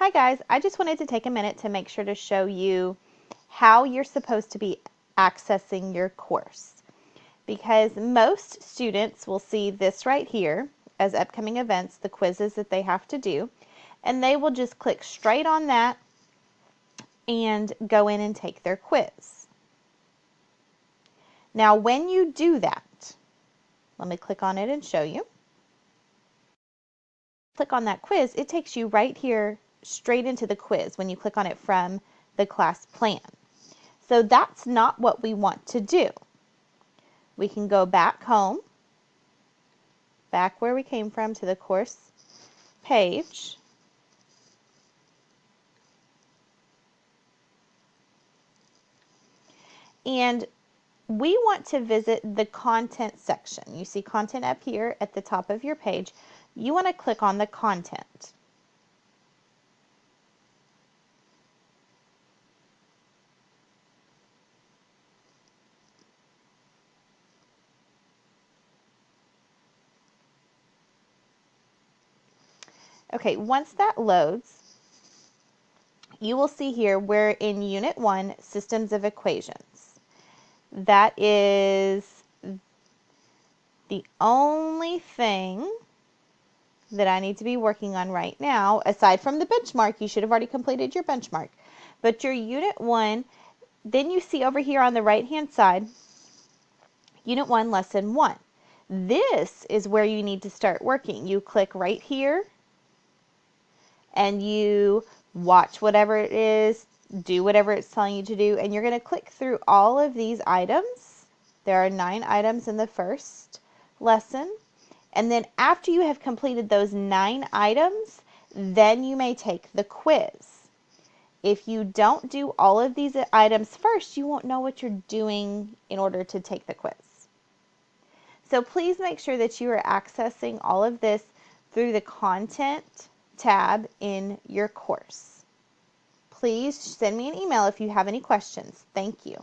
Hi guys, I just wanted to take a minute to make sure to show you how you're supposed to be accessing your course. Because most students will see this right here as upcoming events, the quizzes that they have to do, and they will just click straight on that and go in and take their quiz. Now when you do that, let me click on it and show you. Click on that quiz, it takes you right here straight into the quiz when you click on it from the class plan. So that's not what we want to do. We can go back home, back where we came from to the course page. And we want to visit the content section. You see content up here at the top of your page. You want to click on the content. Okay, once that loads, you will see here we're in Unit 1, Systems of Equations. That is the only thing that I need to be working on right now. Aside from the benchmark, you should have already completed your benchmark. But your Unit 1, then you see over here on the right-hand side, Unit 1, Lesson 1. This is where you need to start working. You click right here, and you watch whatever it is, do whatever it's telling you to do, and you're going to click through all of these items. There are 9 items in the first lesson. And then after you have completed those 9 items, then you may take the quiz. If you don't do all of these items first, you won't know what you're doing in order to take the quiz. So please make sure that you are accessing all of this through the Content tab in your course. Please send me an email if you have any questions. Thank you.